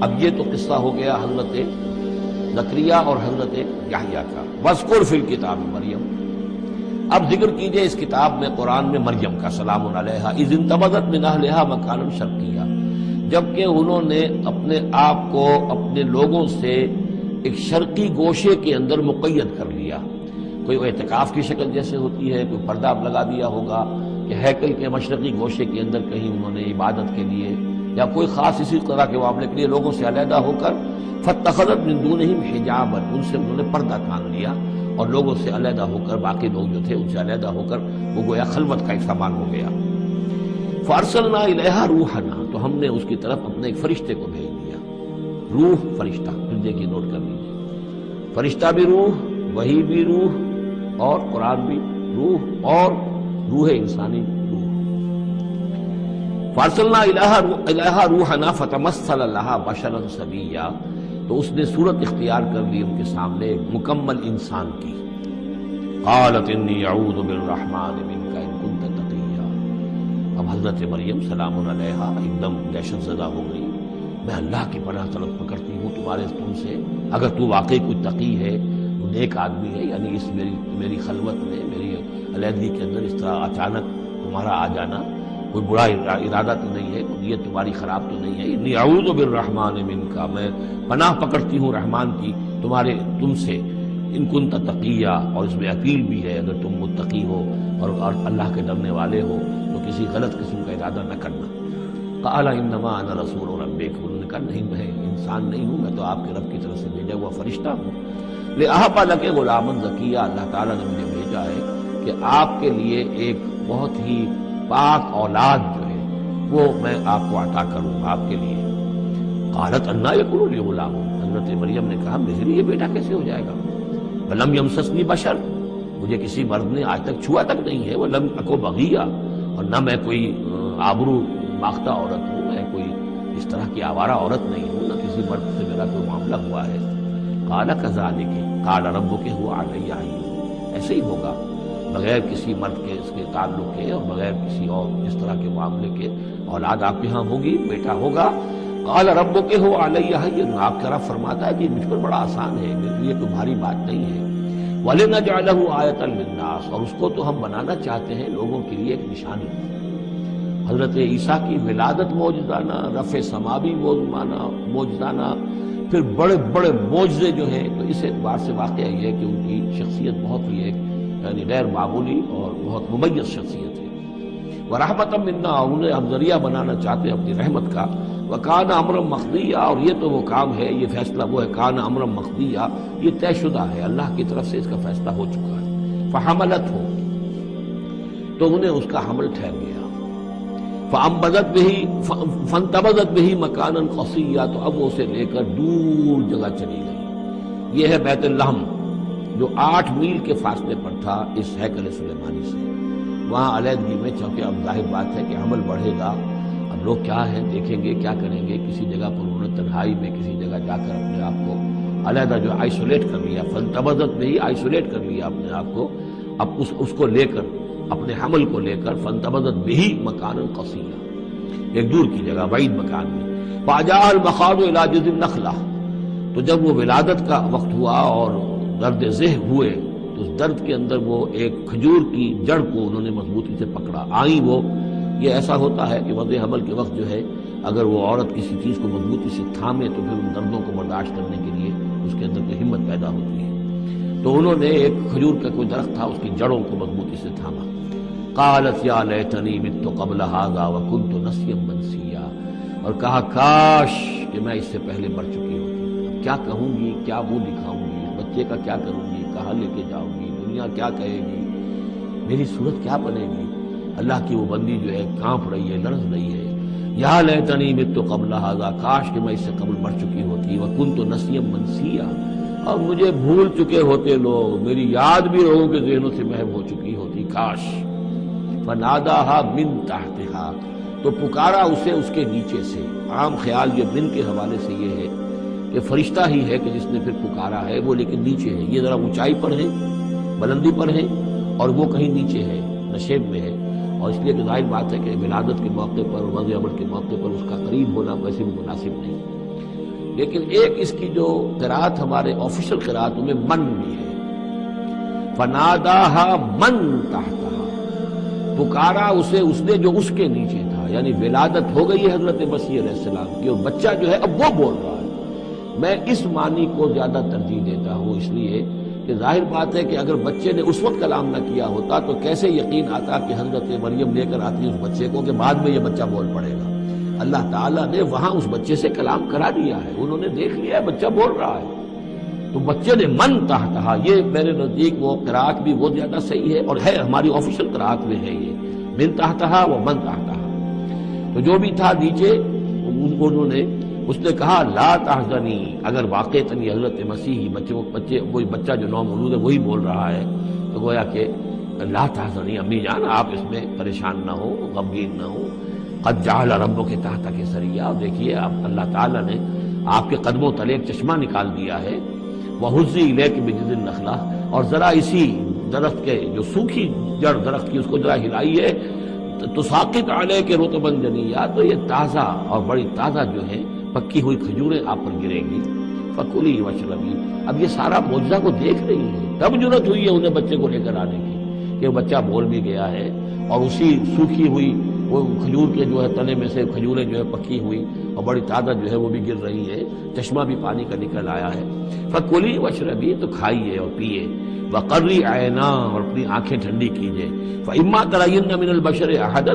اب یہ تو قصہ ہو گیا حضرت زکریا اور حضرت یحییٰ کا. وَاذْكُرْ فِي الْكِتَابِ مریم، اب ذکر کیجئے اس کتاب میں، قرآن میں، مریم کا سلام علیہا اذ انتبذت من اہلہا مکانا شرقیہ، جبکہ انہوں نے اپنے آپ کو اپنے لوگوں سے ایک شرقی گوشے کے اندر مقید کر لیا. کوئی اعتکاف کی شکل جیسے ہوتی ہے، کوئی پردہ لگا دیا ہوگا کہ ہیکل کے مشرقی گوشے کے اندر کہیں انہوں نے عبادت کے لیے یا کوئی خاص اسی طرح کے معاملے کے لیے لوگوں سے علیحدہ ہو کر فاتخذت من دونہم حجابا، ان سے انہوں نے پردہ تان لیا اور لوگوں سے علیحدہ ہو کر، باقی لوگ جو تھے ان سے علیحدہ ہو کر وہ گویا خلوت کا ایک سامان ہو گیا. فارسلنا الیہا روحنا، تو ہم نے اس کی طرف اپنے ایک فرشتے کو بھیج دیا. روح فرشتہ، پھر دیکھیے نوٹ کر لیجیے، فرشتہ بھی روح، وحی بھی روح، اور قرآن بھی روح، اور روح انسانی روح. فارسلنا الیہا روحنا فتمثل لہا بشرا سویا، تو اس نے صورت اختیار کر لی ان کے سامنے ایک مکمل انسان کی. قالت انی اعوذ بالرحمن منک ان کنت تقیا، اب حضرت مریم سلام علیہا ایک دم دہشت زدہ ہو گئی. میں اللہ کی پناہ طلب کرتی ہوں تم سے، اگر تو واقعی کوئی تقی ہے، تو نیک آدمی ہے، یعنی اس میری خلوت میں، میری علیحدگی کے اندر اس طرح اچانک تمہارا آ جانا کوئی برا ارادہ تو نہیں ہے، نیت تمہاری خراب تو نہیں ہے. انی اعوذ بالرحمن منک، میں پناہ پکڑتی ہوں رحمان کی تم سے، ان کنت تقیہ، اور اس میں اپیل بھی ہے اگر تم متقی ہو اور اللہ کے ڈرنے والے ہو تو کسی غلط قسم کا ارادہ نہ کرنا. قال انما انا رسول ربک، انہوں نے کہا نہیں، میں انسان نہیں ہوں، میں تو آپ کے رب کی طرف سے بھیجا ہوا فرشتہ ہوں. لأہب لک غلاما زکیہ، اللہ تعالیٰ نے مجھے بھیجا ہے کہ آپ کے لیے ایک بہت ہی پاک اولاد جو ہے وہ میں آپ کو عطا کروں آپ کے لیے. قالت انا یکون لی غلام، حضرت مریم نے کہا میرے لیے بیٹا کیسے ہو جائے گا. ولم یمسسنی بشر، مجھے کسی مرد نے آج تک چھوا تک نہیں ہے. ولم اکو بغیہ، اور نہ میں کوئی آبرو ماختہ عورت ہوں، میں کوئی اس طرح کی آوارہ عورت نہیں ہوں، نہ کسی مرد سے میرا کوئی معاملہ ہوا ہے. قال کذالک قال ربک هو علی ہین، ایسے ہی ہوگا بغیر کسی مرد کے اس کے تعلق کے اور بغیر کسی اور اس طرح کے معاملے کے اولاد آپ کے ہاں ہوگی، بیٹا ہوگا. قال ربک هو علی ہین، آپ کا رب فرماتا ہے کہ مجھ پر بڑا آسان ہے، میرے لیے کوئی بھاری بات نہیں ہے. وَلِنَجْعَلَهُ آیَةً لِلنَّاسِ، اور اس کو تو ہم بنانا چاہتے ہیں لوگوں کے لیے ایک نشانی. حضرت عیسیٰ کی ولادت معجزانہ، رفع سماوی معجزانہ، پھر بڑے بڑے معجزے جو ہیں، تو اس اعتبار سے واقعہ یہ ہے کہ ان کی شخصیت بہت ہی ایک یعنی غیر معمولی اور بہت ممیز شخصیت ہے. وَرَحْمَةً مِنَّا، انہیں ہم ذریعہ بنانا چاہتے ہیں اپنی رحمت کا. وَكَانَ أَمْرًا مَقْضِيًّا، اور یہ تو وہ کام ہے، یہ فیصلہ وہ ہے، كَانَ أَمْرًا مَقْضِيًّا، یہ طے شدہ ہے، اللہ کی طرف سے اس کا فیصلہ ہو چکا ہے. فَحَمَلَتْهُ، تو انہیں اس کا حمل ٹھہر گیا. فَانْتَبَذَتْ بِهِ مَكَانًا قَصِيًّا، تو اب وہ اسے لے کر دور جگہ چلی گئی. یہ ہے بیت اللحم جو 8 میل کے فاصلے پر تھا اس ہیکل سلیمانی سے. وہاں علیحدگی میں، چونکہ اب ظاہر بات ہے کہ حمل بڑھے گا، اب لوگ کیا ہیں دیکھیں گے، کیا کریں گے، کسی جگہ پر انہوں نے تنہائی میں کسی جگہ جا کر اپنے آپ کو علیحدہ جو آئسولیٹ کر لیا. فانتبذت بِهِ، آئسولیٹ کر لیا اپنے آپ کو، اب اس کو لے کر، اپنے حمل کو لے کر. فانتبذت بِهِ مَكَانًا قَصِيًّا، ایک دور کی جگہ، بعید مکان میں. فَأَجَاءَهَا الْمَخَاضُ إِلَىٰ جِذْعِ النَّخْلَةِ، تو جب وہ ولادت کا وقت ہوا اور درد ذہ ہوئے تو اس درد کے اندر وہ ایک کھجور کی جڑ کو انہوں نے مضبوطی سے پکڑا. آئیں وہ، یہ ایسا ہوتا ہے کہ وضع حمل کے وقت جو ہے اگر وہ عورت کسی چیز کو مضبوطی سے تھامے تو پھر ان دردوں کو برداشت کرنے کے لیے اس کے اندر کوئی ہمت پیدا ہوتی ہے. تو انہوں نے ایک کھجور کا کوئی درخت تھا، اس کی جڑوں کو مضبوطی سے تھاما. قالت یا لیتنی مت قبل هذا وکنت نسیا منسیا، اور کہا کاش کہ میں اس سے پہلے مر چکی ہوتی. اب کیا کہوں گی، کیا منہ دکھاؤں گی، اس بچے کا کیا کروں گی، کہاں لے کے جاؤں گی، دنیا کیا کہے گی، میری صورت کیا بنے گی. اللہ کی وہ بندی جو ہے کانپ رہی ہے، لرز رہی ہے. یا لیتنی مت قبل هذا، کاش کہ میں اس سے قبل مر چکی ہوتی. وکنت نسیا منسیا، اور مجھے بھول چکے ہوتے لوگ، میری یاد بھی لوگوں کے ذہنوں سے محو ہو چکی ہوتی. کاش. فناداها من تحتها، تو پکارا اسے اس کے نیچے سے. عام خیال یہ من کے حوالے سے یہ ہے کہ فرشتہ ہی ہے کہ جس نے پھر پکارا ہے، وہ لیکن نیچے ہے، یہ ذرا اونچائی پر ہے، بلندی پر ہے، اور وہ کہیں نیچے ہے، نشیب میں ہے. اور اس لیے کہ ظاہر بات ہے کہ ولادت کے موقع پر اور وضع عمل کے موقع پر اس کا قریب ہونا ویسے بھی مناسب نہیں. لیکن ایک اس کی جو قرات ہمارے آفیشل قراتوں میں من بھی ہے، فناداہا من تحتہا، پکارا اسے اس نے جو اس کے نیچے تھا، یعنی ولادت ہو گئی ہے حضرت مسیح علیہ السلام کی اور بچہ جو ہے اب وہ بول رہا ہے۔ میں اس معنی کو زیادہ ترجیح دیتا ہوں، اس لیے کہ ظاہر بات ہے کہ اگر بچے نے اس وقت کلام نہ کیا ہوتا تو کیسے یقین آتا کہ حضرت مریم لے کر آتی اس بچے کو کہ بعد میں یہ بچہ بول پڑے گا۔ اللہ تعالیٰ نے وہاں اس بچے سے کلام کرا دیا ہے، انہوں نے دیکھ لیا ہے بچہ بول رہا ہے، تو بچے نے من تحتہا، یہ میرے نزدیک وہ قرات بھی وہ زیادہ صحیح ہے اور ہے ہماری آفیشل قرات میں ہے یہ من تحتہا و من تحتہا۔ تو جو بھی تھا نیچے انہوں نے، اس نے کہا لا تحزنی، اگر واقعتاً یہ حضرت مسیح بچے وہی بچہ جو نومولود ہے وہی بول رہا ہے تو گویا کہ لا تحزنی امی جان آپ اس میں پریشان نہ ہو، غمگین نہ ہو، قد جعل ربک تحتک سریا، دیکھیے اب اللہ تعالیٰ نے آپ کے قدموں تلے ایک چشمہ نکال دیا ہے، وہزی الیک بجذع النخلہ، اور ذرا اسی درخت کے جو سوکھی جڑ درخت کی اس کو ذرا ہلائیے، تساقط علیک رطبا جنیا، تو یہ تازہ اور بڑی تازہ جو ہے پکی ہوئی کھجوریں آپ پر گریں گی، فکلی واشربی۔ اب یہ سارا معجزہ کو دیکھ رہی ہے، تب جرأت ہوئی ہے انہیں بچے کو لے کر آنے کی کہ وہ بچہ بول بھی گیا ہے اور اسی سوکھی ہوئی وہ کھجور کے جو ہے تنے میں سے کھجوریں جو ہے پکی ہوئی اور بڑی تازہ جو ہے وہ بھی گر رہی ہے، چشمہ بھی پانی کا نکل آیا ہے، فکلی واشربی، تو کھائیے اور پیئے، وقری عینا، اور اپنی آنکھیں ٹھنڈی کیجیے، فاما ترین من البشر احدا،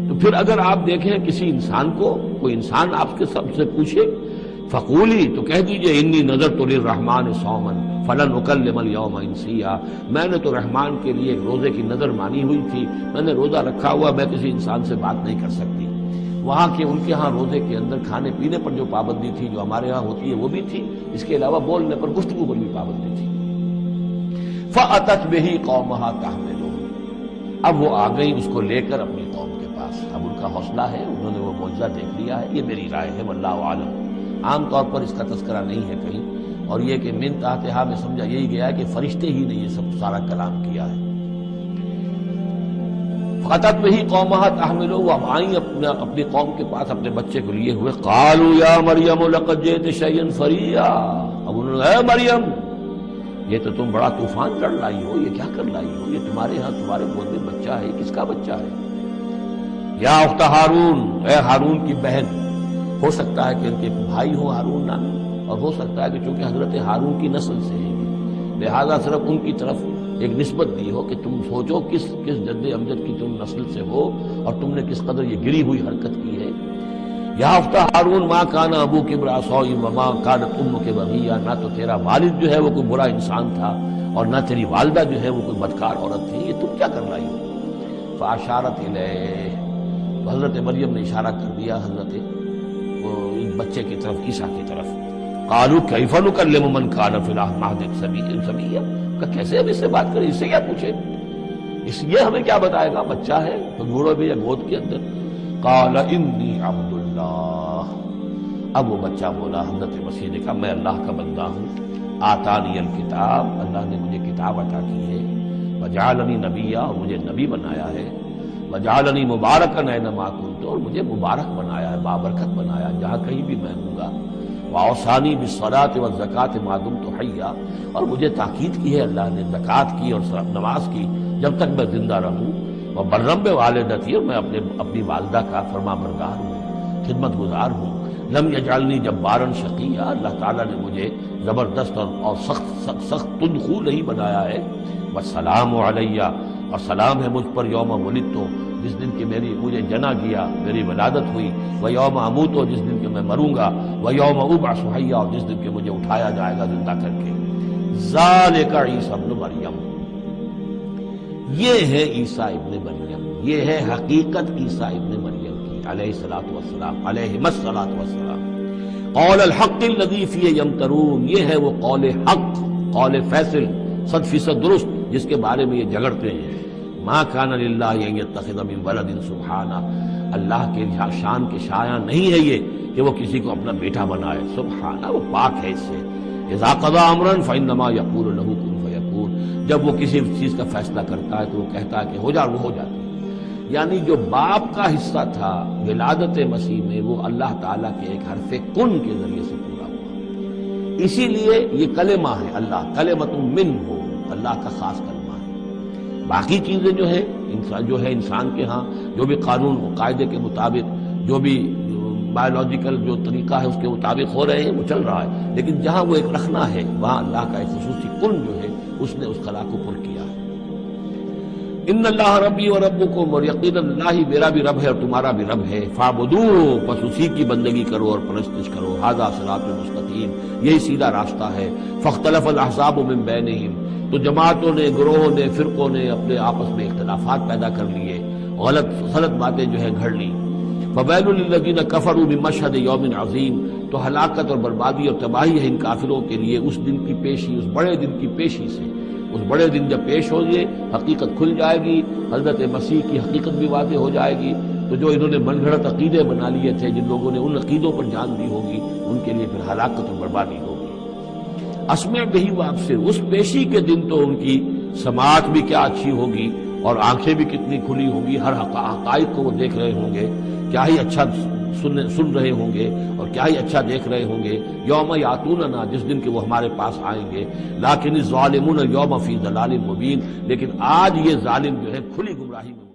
تو پھر اگر آپ دیکھیں کسی انسان کو، کوئی انسان آپ کے سب سے پوچھے، فقولی، تو کہہ دیجئے انی نذرت للرحمن صوما فلن اکلم اليوم انسیا، میں نے تو رحمان کے لیے ایک روزے کی نظر مانی ہوئی تھی، میں نے روزہ رکھا ہوا، میں کسی انسان سے بات نہیں کر سکتی۔ وہاں کے ان کے ہاں روزے کے اندر کھانے پینے پر جو پابندی تھی جو ہمارے ہاں ہوتی ہے وہ بھی تھی، اس کے علاوہ بولنے پر گفتگو پر بھی پابندی تھی۔ فأتت بہ قومہا تحملہ، اب وہ آ گئی اس کو لے کر اپنی قوم کے پاس، اب ان کا حوصلہ ہے، انہوں نے وہ معجزہ دیکھ لیا ہے، یہ میری رائے ہے، واللہ عالم، عام طور پر اس کا تذکرہ نہیں ہے کہیں، اور یہ کہ من تحتہا میں سمجھا یہی گیا کہ فرشتے ہی نے یہ سب سارا کلام کیا ہے۔ فأتت بہ قومہا تحملہ، وہ اب آئیں اپنی قوم کے پاس اپنے بچے کو لیے ہوئے، قالوا یا مریم لقد جئت شیئا فریا، اب انہوں نے اے مریم یہ تو تم بڑا طوفان لڑ لائی ہو، یہ کیا کر لائی ہو، یہ تمہارے ہاں تمہارے گود میں بچہ ہے، کس کا بچہ ہے؟ یا اخت ہارون، اے ہارون کی بہن، ہو سکتا ہے کہ ان کے بھائی ہو ہارون نام، اور ہو سکتا ہے کہ چونکہ حضرت ہارون کی نسل سے ہے لہذا صرف ان کی طرف ایک نسبت دی ہو کہ تم سوچو کس جد امجد کی تم نسل سے ہو اور تم نے کس قدر یہ گری ہوئی حرکت کی ہے۔ یا اخت ہارون ما کان ابوک امرأ سوء وما کانت امک بغیہ، نہ تو تیرا والد جو ہے وہ کوئی برا انسان تھا اور نہ تیری والدہ جو ہے وہ کوئی بدکار عورت تھی، یہ تم کیا کر لائی ہو؟ فاشارت الیہ، تو حضرت مریم نے اشارہ کر دیا حضرت بچے کی طرف، عیسیٰ کی طرف۔ قالوا کیف نکلم من کان فی المہد صبیا، کہ کیسے ہم اس سے بات کریں، اس سے کیا پوچھیں، اس یہ ہمیں کیا بتائے گا، بچہ ہے تو گھوڑے میں یا گود کے اندر۔ قال انی عبد اللہ، اب وہ بچہ بولا، حضرت مسیح نے کہا میں اللہ کا بندہ ہوں، آتانی الکتاب، اللہ نے مجھے کتاب عطا کی ہے، وجعلنی نبیا، اور مجھے نبی بنایا ہے، وجعلنی مبارکا اینما کنت، اور مجھے مبارک بنایا ہے، بابرکت بنایا جہاں کہیں بھی میں ہوں گا، واوصانی بالصلاۃ والزکاۃ ما دمت حیا، اور مجھے تاکید کی ہے اللہ نے زکوٰۃ کی اور نماز کی جب تک میں زندہ رہوں، وبرم بوالدتی، اور میں اپنی والدہ کا فرما بردار ہوں، خدمت گزار ہوں، لم یجعلنی جبارا شقیا، اللہ تعالیٰ نے مجھے زبردست اور سخت تندخو نہیں بنایا ہے، والسلام علیہ، اور سلام ہے مجھ پر یوم ولدت، جس دن کہ مجھے جنا گیا، میری ولادت ہوئی، ویوم اموت، جس دن کہ میں مروں گا، ویوم ابعث حیا، اور جس دن کہ مجھے اٹھایا جائے گا زندہ کر کے۔ ذالک عیسی ابن مریم، یہ ہے عیسیٰ ابن مریم، یہ ہے حقیقت عیسیٰ ابن مریم کی علیہ الصلوۃ والسلام، علیہم الصلوۃ والسلام۔ قول الحق الذی فیہ یمترون، یہ ہے وہ قول حق، قول فیصل 100% درست جس کے بارے میں یہ جھگڑتے ہیں۔ ما کان للہ ان یتخذ من ولد سبحانہ، اللہ کے شان کے شایان نہیں ہے یہ کہ وہ کسی کو اپنا بیٹا بنائے، سبحانہ، وہ پاک ہے اس سے۔ اذا قضى امرا فانما يقول له كن فيكون، جب وہ کسی چیز کا فیصلہ کرتا ہے تو وہ کہتا ہے کہ ہو جا، وہ ہو جاتی ہے۔ یعنی جو باپ کا حصہ تھا ولادت مسیح میں وہ اللہ تعالیٰ کے ایک حرف کن کے ذریعے سے پورا ہوا۔ اسی لیے یہ کلمہ ہے اللہ، کلمۃ منہ، اللہ کا خاص کلمہ ہے۔ باقی چیزیں جو ہے انسان کے ہاں جو بھی قانون و قاعدے کے مطابق، جو بھی بایولوجیکل جو طریقہ ہے اس کے مطابق ہو رہے ہیں، وہ چل رہا ہے، لیکن جہاں وہ ایک رکھنا ہے وہاں اللہ کا ایک خصوصی کن جو ہے اس نے اس خلا کو پر کیا ہے۔ ان اللہ ربی و ربکم، اور یقیناً اللہ ہی میرا بھی رب ہے اور تمہارا بھی رب ہے، فاعبدوہ، پس اسی کی بندگی کرو اور پرستش کرو، ھذا صراط مستقیم، یہی سیدھا راستہ ہے۔ فاختلف الاحزاب من بینہم، تو جماعتوں نے، گروہوں نے، فرقوں نے اپنے آپس میں اختلافات پیدا کر لیے، غلط باتیں جو ہے گھڑ لی۔ فویل للذین کفروا من مشہد یوم عظیم، تو ہلاکت اور بربادی اور تباہی ہے ان کافروں کے لیے اس دن کی پیشی، اس بڑے دن کی پیشی سے۔ اس بڑے دن جب پیش ہوگی، حقیقت کھل جائے گی، حضرت مسیح کی حقیقت بھی واضح ہو جائے گی، تو جو انہوں نے من گھڑت عقیدے بنا لیے تھے، جن لوگوں نے ان عقیدوں پر جان دی ہوگی، ان کے لیے پھر ہلاکت اور بربادی ہوگی۔ اسمع بہی وابصر، اس پیشی کے دن تو ان کی سماعت بھی کیا اچھی ہوگی اور آنکھیں بھی کتنی کھلی ہوں گی، ہر حقائق کو وہ دیکھ رہے ہوں گے، کیا ہی اچھا سن رہے ہوں گے اور کیا ہی اچھا دیکھ رہے ہوں گے۔ یوم یاتوننا، جس دن کہ وہ ہمارے پاس آئیں گے، لیکن الظالمون یوم فی ضلال مبین، لیکن آج یہ ظالم جو ہے کھلی گمراہی میں